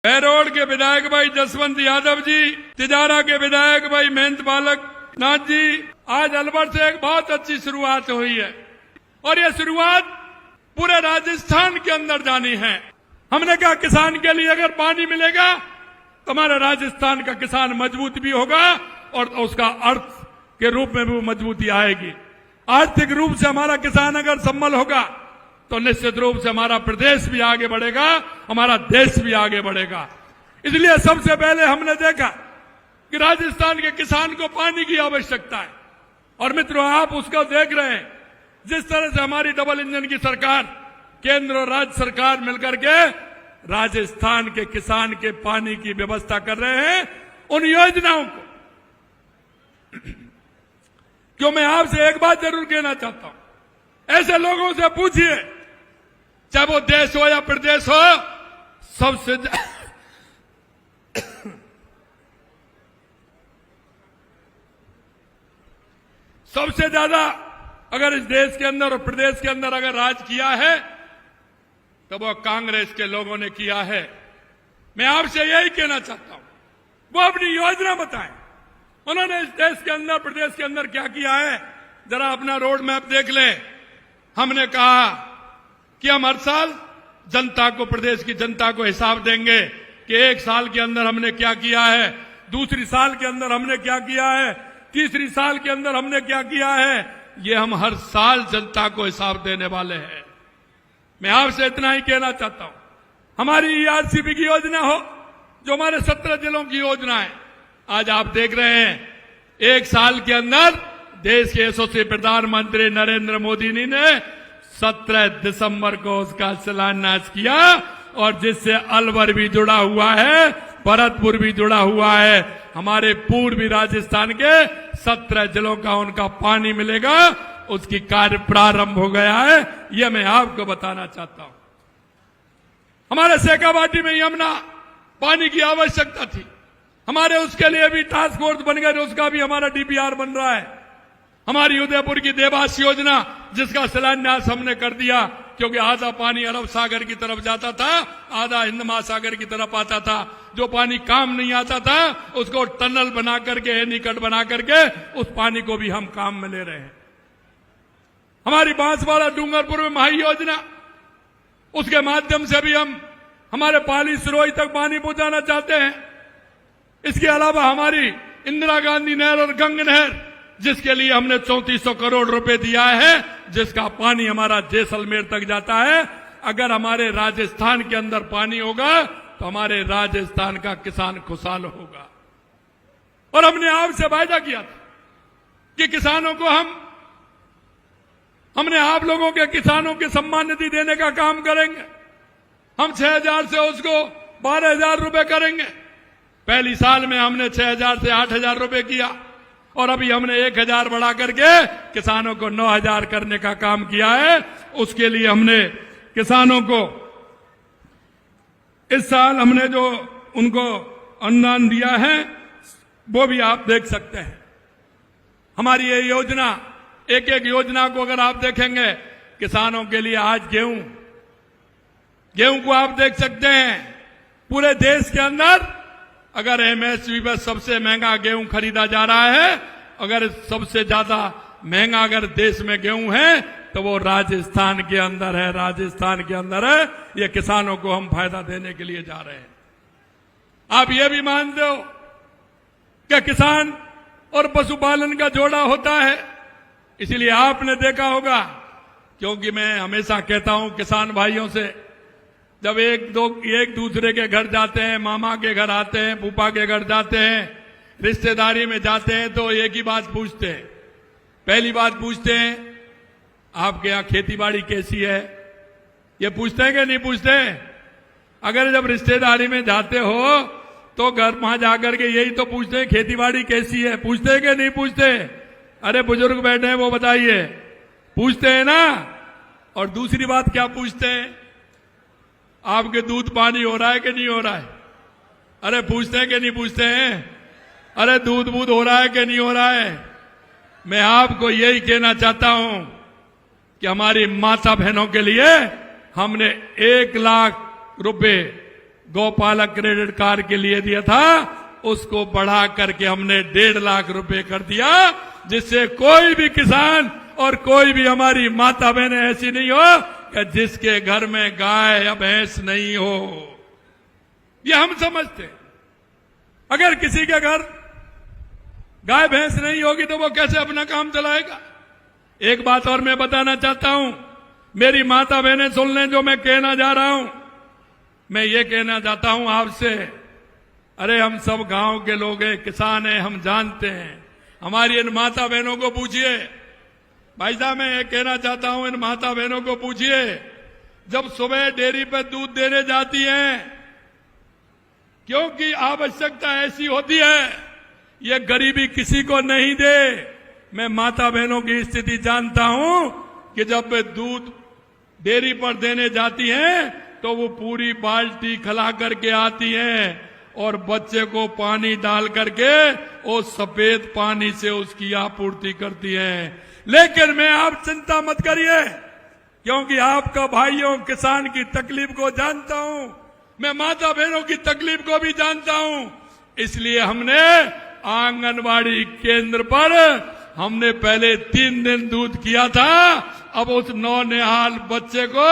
बहरोड के विधायक भाई जसवंत यादव जी, तिजारा के विधायक भाई महेंद्र बालक नाथ जी, आज अलवर से एक बहुत अच्छी शुरुआत हुई है और ये शुरुआत पूरे राजस्थान के अंदर जानी है। हमने कहा किसान के लिए अगर पानी मिलेगा तो हमारा राजस्थान का किसान मजबूत भी होगा और उसका अर्थ के रूप में भी मजबूती आएगी। आर्थिक रूप से हमारा किसान अगर सम्मल होगा तो निश्चित रूप से हमारा प्रदेश भी आगे बढ़ेगा, हमारा देश भी आगे बढ़ेगा। इसलिए सबसे पहले हमने देखा कि राजस्थान के किसान को पानी की आवश्यकता है और मित्रों आप उसको देख रहे हैं। जिस तरह से हमारी डबल इंजन की सरकार, केंद्र और राज्य सरकार मिलकर के राजस्थान के किसान के पानी की व्यवस्था कर रहे हैं, उन योजनाओं को क्यों मैं आपसे एक बात जरूर कहना चाहता हूं, ऐसे लोगों से पूछिए, चाहे वो देश हो या प्रदेश हो, सबसे ज्यादा अगर इस देश के अंदर और प्रदेश के अंदर अगर राज किया है तो वो कांग्रेस के लोगों ने किया है। मैं आपसे यही कहना चाहता हूं, वो अपनी योजना बताएं, उन्होंने इस देश के अंदर प्रदेश के अंदर क्या किया है, जरा अपना रोड मैप देख लें। हमने कहा कि हम हर साल जनता को, प्रदेश की जनता को हिसाब देंगे कि एक साल के अंदर हमने क्या किया है, दूसरी साल के अंदर हमने क्या किया है, तीसरी साल के अंदर हमने क्या किया है। ये हम हर साल जनता को हिसाब देने वाले हैं। मैं आपसे इतना ही कहना चाहता हूं, हमारी ईआरसीपी की योजना हो, जो हमारे 17 जिलों की योजना है, आज आप देख रहे हैं एक साल के अंदर देश के यशस्वी प्रधानमंत्री नरेंद्र मोदी जी ने 17 दिसंबर को उसका शिलान्यास किया और जिससे अलवर भी जुड़ा हुआ है, भरतपुर भी जुड़ा हुआ है। हमारे पूर्वी राजस्थान के 17 जिलों का उनका पानी मिलेगा, उसकी कार्य प्रारंभ हो गया है, यह मैं आपको बताना चाहता हूं। हमारे शेखावाटी में यमुना पानी की आवश्यकता थी, हमारे उसके लिए भी टास्क फोर्स बन गए, उसका भी हमारा डीपीआर बन रहा है। हमारी उदयपुर की देवास योजना, जिसका शिलान्यास हमने कर दिया, क्योंकि आधा पानी अरब सागर की तरफ जाता था, आधा हिंद महासागर की तरफ आता था। जो पानी काम नहीं आता था उसको टनल बना करके, एनीकट बना करके उस पानी को भी हम काम में ले रहे हैं। हमारी बांसवाड़ा डूंगरपुर में महाई योजना, उसके माध्यम से भी हम हमारे पाली सिरोही तक पानी पहुंचाना चाहते हैं। इसके अलावा हमारी इंदिरा गांधी नहर और गंग नहर, जिसके लिए हमने 3400 करोड़ रुपए दिया है, जिसका पानी हमारा जैसलमेर तक जाता है। अगर हमारे राजस्थान के अंदर पानी होगा तो हमारे राजस्थान का किसान खुशहाल होगा। और हमने आपसे वायदा किया था कि किसानों को हमने आप लोगों के किसानों के सम्मान निधि देने का काम करेंगे। हम 6000 से उसको 12000 रुपए करेंगे। पहली साल में हमने 6000 से 8000 रुपए किया और अभी हमने 1000 बढ़ा करके किसानों को 9000 करने का काम किया है। उसके लिए हमने किसानों को इस साल हमने जो उनको अनुदान दिया है वो भी आप देख सकते हैं। हमारी ये योजना, एक एक योजना को अगर आप देखेंगे, किसानों के लिए आज गेहूं को आप देख सकते हैं। पूरे देश के अंदर अगर एमएसपी पर सबसे महंगा गेहूं खरीदा जा रहा है, अगर सबसे ज्यादा महंगा अगर देश में गेहूं है तो वो राजस्थान के अंदर है, राजस्थान के अंदर है। ये किसानों को हम फायदा देने के लिए जा रहे हैं। आप ये भी मानते हो कि किसान और पशुपालन का जोड़ा होता है, इसलिए आपने देखा होगा, क्योंकि मैं हमेशा कहता हूं किसान भाइयों से, जब एक दूसरे के घर जाते हैं, मामा के घर आते हैं, फूफा के घर जाते हैं, रिश्तेदारी में जाते हैं, तो एक ही बात पूछते हैं। पहली बात पूछते हैं, आपके यहां खेतीबाड़ी कैसी है? ये पूछते हैं कि नहीं पूछते? अगर जब रिश्तेदारी में जाते हो तो घर वहां जाकर के यही तो पूछते हैं, खेतीबाड़ी कैसी है? पूछते हैं कि नहीं पूछते? अरे बुजुर्ग बैठे हैं, वो बताइए, पूछते हैं ना। और दूसरी बात क्या पूछते हैं? आपके दूध पानी हो रहा है कि नहीं हो रहा है? अरे पूछते हैं कि नहीं पूछते हैं? अरे दूध बूध हो रहा है कि नहीं हो रहा है? मैं आपको यही कहना चाहता हूं कि हमारी माता बहनों के लिए हमने 1 लाख रुपए गौपालक क्रेडिट कार्ड के लिए दिया था, उसको बढ़ा करके हमने 1.5 लाख रुपए कर दिया, जिससे कोई भी किसान और कोई भी हमारी माता बहनें ऐसी नहीं हो कि जिसके घर में गाय या भैंस नहीं हो। ये हम समझते हैं। अगर किसी के घर गाय भैंस नहीं होगी तो वो कैसे अपना काम चलाएगा। एक बात और मैं बताना चाहता हूं, मेरी माता बहनें सुन लें जो मैं कहना जा रहा हूं। मैं ये कहना चाहता हूं आपसे, अरे हम सब गांव के लोग हैं, किसान हैं, हम जानते हैं। हमारी इन माता बहनों को पूछिए। भाई साहब, मैं ये कहना चाहता हूं, इन माता बहनों को पूछिए, जब सुबह डेयरी पे दूध देने जाती हैं, क्योंकि आवश्यकता ऐसी होती है, ये गरीबी किसी को नहीं दे। मैं माता बहनों की स्थिति जानता हूं कि जब वे दूध डेयरी पर देने जाती हैं तो वो पूरी बाल्टी खिला करके आती हैं और बच्चे को पानी डाल करके वो सफेद पानी से उसकी आपूर्ति करती हैं। लेकिन मैं आप चिंता मत करिए, क्योंकि आपका भाइयों किसान की तकलीफ को जानता हूं, मैं माता बहनों की तकलीफ को भी जानता हूं। इसलिए हमने आंगनबाड़ी केंद्र पर हमने पहले 3 दिन दूध किया था, अब उस नौनिहाल बच्चे को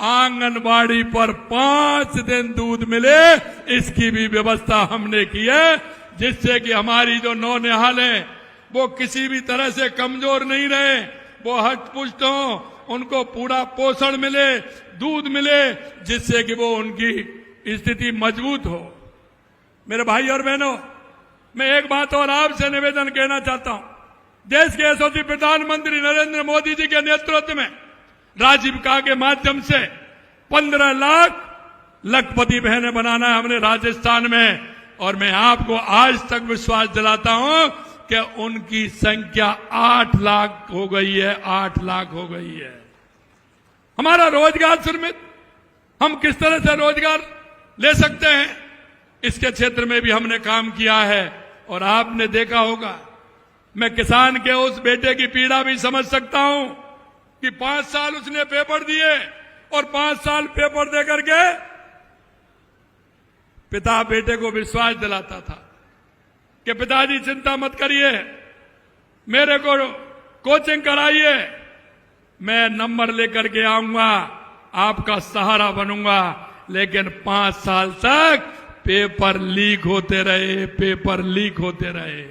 आंगनबाड़ी पर 5 दिन दूध मिले, इसकी भी व्यवस्था हमने की है, जिससे कि हमारी जो नौनिहाल है वो किसी भी तरह से कमजोर नहीं रहे, वो हष्ट-पुष्ट हों, उनको पूरा पोषण मिले, दूध मिले, जिससे कि वो उनकी स्थिति मजबूत हो। मेरे भाई और बहनों, मैं एक बात और आपसे निवेदन कहना चाहता हूं। देश के यशस्वी प्रधानमंत्री नरेंद्र मोदी जी के नेतृत्व में राजीविका के माध्यम से 15 लाख लखपति बहनें बनाना है हमने राजस्थान में, और मैं आपको आज तक विश्वास दिलाता हूं कि उनकी संख्या 8 लाख हो गई है, 8 लाख हो गई है। हमारा रोजगार सुरक्षित, हम किस तरह से रोजगार ले सकते हैं, इसके क्षेत्र में भी हमने काम किया है। और आपने देखा होगा, मैं किसान के उस बेटे की पीड़ा भी समझ सकता हूं कि 5 साल उसने पेपर दिए और 5 साल पेपर दे करके पिता बेटे को विश्वास दिलाता था कि पिताजी चिंता मत करिए, मेरे को कोचिंग कराइए, मैं नंबर लेकर के आऊंगा, आपका सहारा बनूंगा। लेकिन 5 साल तक पेपर लीक होते रहे, पेपर लीक होते रहे।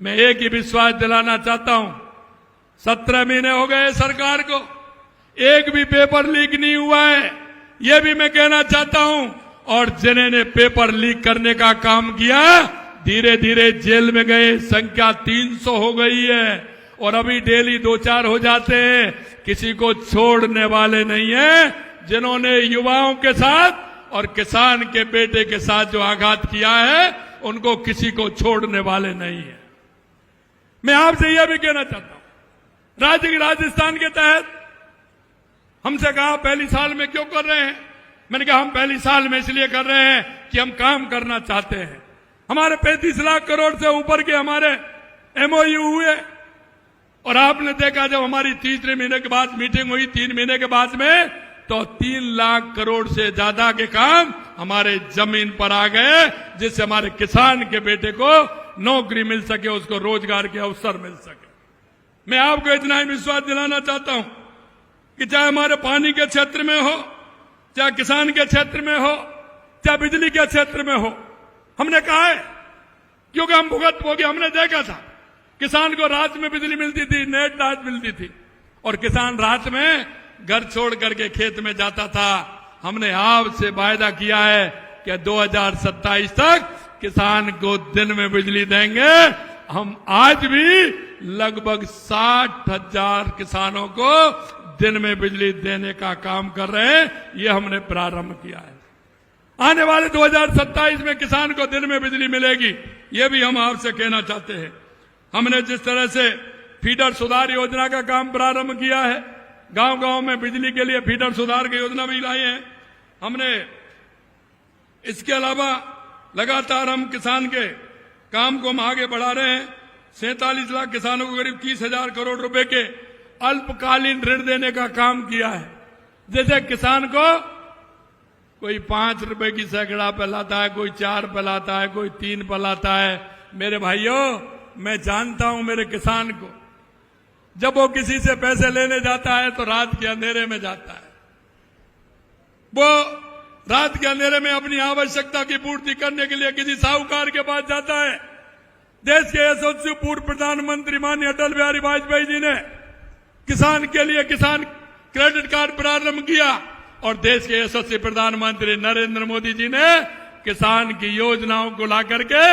मैं एक ही विश्वास दिलाना चाहता हूं, 17 महीने हो गए सरकार को, एक भी पेपर लीक नहीं हुआ है, यह भी मैं कहना चाहता हूं। और जिन्होंने पेपर लीक करने का काम किया, धीरे धीरे जेल में गए, संख्या 300 हो गई है, और अभी डेली 2-4 हो जाते हैं। किसी को छोड़ने वाले नहीं है। जिन्होंने युवाओं के साथ और किसान के बेटे के साथ जो आघात किया है, उनको किसी को छोड़ने वाले नहीं है। मैं आपसे यह भी कहना चाहता हूं, राजस्थान के तहत हमसे कहा पहली साल में क्यों कर रहे हैं। मैंने कहा हम पहली साल में इसलिए कर रहे हैं कि हम काम करना चाहते हैं। हमारे 35 लाख करोड़ से ऊपर के हमारे MOU हुए, और आपने देखा जब हमारी तीसरे महीने के बाद मीटिंग हुई, 3 महीने के बाद में, तो 3 लाख करोड़ से ज्यादा के काम हमारे जमीन पर आ गए, जिससे हमारे किसान के बेटे को नौकरी मिल सके, उसको रोजगार के अवसर मिल सके। मैं आपको इतना ही विश्वास दिलाना चाहता हूं कि चाहे हमारे पानी के क्षेत्र में हो, चाहे किसान के क्षेत्र में हो, चाहे बिजली के क्षेत्र में हो, हमने कहा है, क्योंकि हम भुगत हो गए। हमने देखा था किसान को रात में बिजली मिलती थी, नेट रात मिलती थी, और किसान रात में घर छोड़ करके खेत में जाता था। हमने आपसे वायदा किया है कि 2027 तक किसान को दिन में बिजली देंगे। हम आज भी लगभग 60,000 किसानों को दिन में बिजली देने का काम कर रहे हैं। ये हमने प्रारंभ किया है। आने वाले 2027 में किसान को दिन में बिजली मिलेगी, ये भी हम आपसे कहना चाहते हैं। हमने जिस तरह से फीडर सुधार योजना का काम प्रारंभ किया है, गांव गांव में बिजली के लिए फीडर सुधार की योजना भी लाई है हमने। इसके अलावा लगातार हम किसान के काम को हम आगे बढ़ा रहे हैं। 47 लाख किसानों को करीब 30,000 करोड़ रुपए के अल्पकालीन ऋण देने का काम किया है। जैसे किसान को कोई 5 रुपए की सैकड़ा पे लाता है, कोई 4 पे लाता है, कोई 3 पे लाता है। मेरे भाइयों, मैं जानता हूं मेरे किसान को, जब वो किसी से पैसे लेने जाता है तो रात के अंधेरे में जाता है। वो रात के अंधेरे में अपनी आवश्यकता की पूर्ति करने के लिए किसी साहूकार के पास जाता है। देश के यशस्वी पूर्व प्रधानमंत्री माननीय अटल बिहारी वाजपेयी जी ने किसान के लिए किसान क्रेडिट कार्ड प्रारंभ किया और देश के यशस्वी प्रधानमंत्री नरेंद्र मोदी जी ने किसान की योजनाओं को ला करके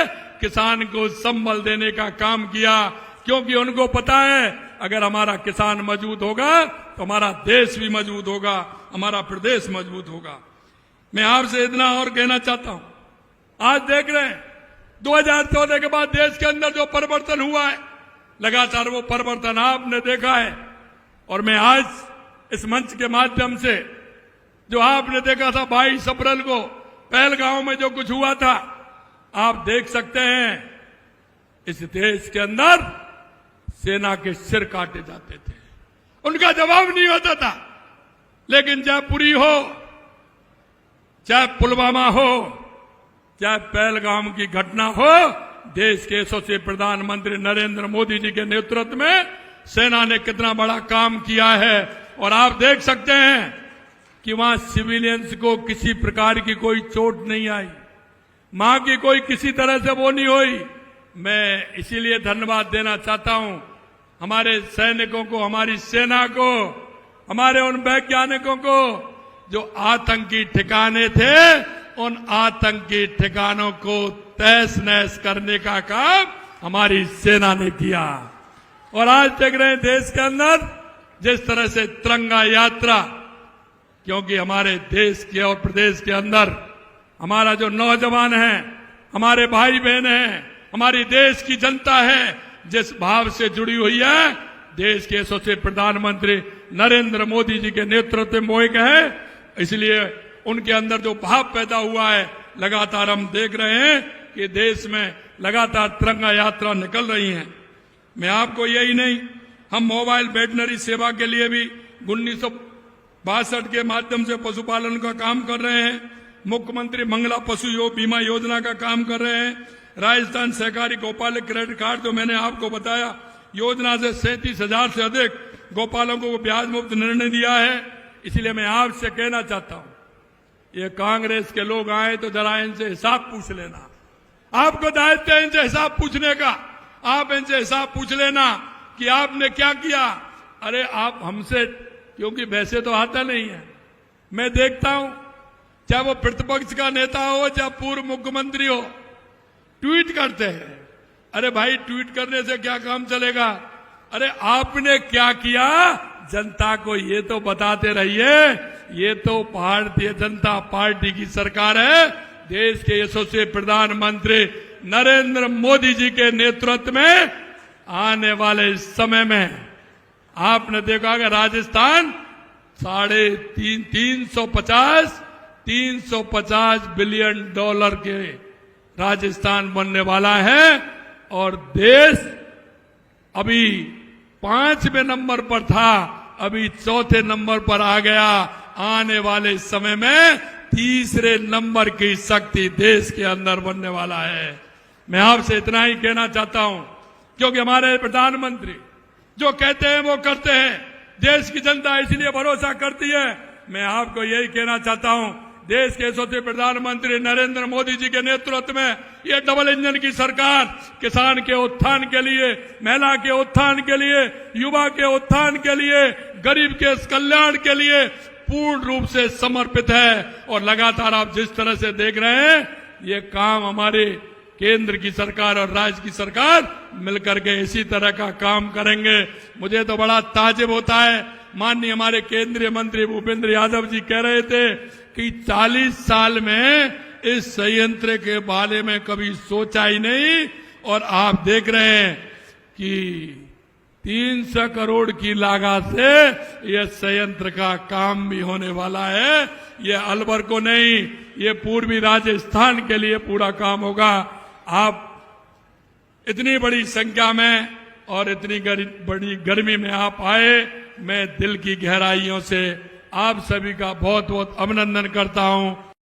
किसान को संबल देने का काम किया, क्योंकि उनको पता है अगर हमारा किसान मजबूत होगा तो हमारा देश भी मजबूत होगा, हमारा प्रदेश मजबूत होगा। मैं आपसे इतना और कहना चाहता हूं, आज देख रहे हैं 2014 के बाद देश के अंदर जो परिवर्तन हुआ है, लगातार वो परिवर्तन आपने देखा है। और मैं आज इस मंच के माध्यम से जो आपने देखा था 22 अप्रैल को पहलगांव में जो कुछ हुआ था, आप देख सकते हैं इस देश के अंदर सेना के सिर काटे जाते थे, उनका जवाब नहीं होता था। लेकिन चाहे पुरी हो, चाहे पुलवामा हो, चाहे पहलगाम की घटना हो, देश के यशस्वी प्रधानमंत्री नरेंद्र मोदी जी के नेतृत्व में सेना ने कितना बड़ा काम किया है। और आप देख सकते हैं कि वहां सिविलियंस को किसी प्रकार की कोई चोट नहीं आई, मां की कोई किसी तरह से वो नहीं हुई। मैं इसीलिए धन्यवाद देना चाहता हूं हमारे सैनिकों को, हमारी सेना को, हमारे उन वैज्ञानिकों को जो आतंकी ठिकाने थे, उन आतंकी ठिकानों को तहस नहस करने का काम हमारी सेना ने किया। और आज देख रहे हैं देश के अंदर जिस तरह से तिरंगा यात्रा, क्योंकि हमारे देश के और प्रदेश के अंदर हमारा जो नौजवान है, हमारे भाई बहन हैं, हमारी देश की जनता है, जिस भाव से जुड़ी हुई है, देश के यशस्वी प्रधानमंत्री नरेंद्र मोदी जी के नेतृत्व में मोहित है। इसलिए उनके अंदर जो भाव पैदा हुआ है, लगातार हम देख रहे हैं कि देश में लगातार तिरंगा यात्रा निकल रही है। मैं आपको यही नहीं, हम मोबाइल वेटनरी सेवा के लिए भी 1962 के माध्यम से पशुपालन का काम कर रहे हैं। मुख्यमंत्री मंगला पशु बीमा योजना का काम कर रहे हैं। राजस्थान सहकारी गोपालक क्रेडिट कार्ड जो मैंने आपको बताया, योजना से 37,000 से अधिक गोपालकों को ब्याज मुक्त निर्णय दिया है। इसलिए मैं आपसे कहना चाहता हूं, ये कांग्रेस के लोग आए तो जरा इनसे हिसाब पूछ लेना। आपको दायित्व है इनसे हिसाब पूछने का। आप इनसे हिसाब पूछ लेना कि आपने क्या किया। अरे आप हमसे, क्योंकि वैसे तो आता नहीं है, मैं देखता हूं चाहे वो प्रतिपक्ष का नेता हो चाहे पूर्व मुख्यमंत्री हो, ट्वीट करते हैं। अरे भाई, ट्वीट करने से क्या काम चलेगा? अरे आपने क्या किया जनता को ये तो बताते रहिए। ये तो भारतीय जनता पार्टी की सरकार है, देश के यशस्वी प्रधानमंत्री नरेंद्र मोदी जी के नेतृत्व में आने वाले समय में आपने देखा कि राजस्थान 350 बिलियन डॉलर के राजस्थान बनने वाला है। और देश अभी 5वें नंबर पर था, अभी 4थे नंबर पर आ गया। आने वाले समय में 3रे नंबर की शक्ति देश के अंदर बनने वाला है। मैं आपसे इतना ही कहना चाहता हूं, क्योंकि हमारे प्रधानमंत्री जो कहते हैं वो करते हैं। देश की जनता इसलिए भरोसा करती है। मैं आपको यही कहना चाहता हूं, देश के यशस्वी प्रधानमंत्री नरेंद्र मोदी जी के नेतृत्व में ये डबल इंजन की सरकार किसान के उत्थान के लिए, महिला के उत्थान के लिए, युवा के उत्थान के लिए, गरीब के कल्याण के लिए पूर्ण रूप से समर्पित है। और लगातार आप जिस तरह से देख रहे हैं, ये काम हमारे केंद्र की सरकार और राज्य की सरकार मिलकर के इसी तरह का काम करेंगे। मुझे तो बड़ा ताज्जुब होता है, माननीय हमारे केंद्रीय मंत्री भूपेंद्र यादव जी कह रहे थे कि 40 साल में इस संयंत्र के बारे में कभी सोचा ही नहीं। और आप देख रहे हैं कि 300 करोड़ की लागत से यह संयंत्र का काम भी होने वाला है। ये अलवर को नहीं, ये पूर्वी राजस्थान के लिए पूरा काम होगा। आप इतनी बड़ी संख्या में और इतनी बड़ी गर्मी में आप आए, मैं दिल की गहराइयों से आप सभी का बहुत बहुत अभिनंदन करता हूं।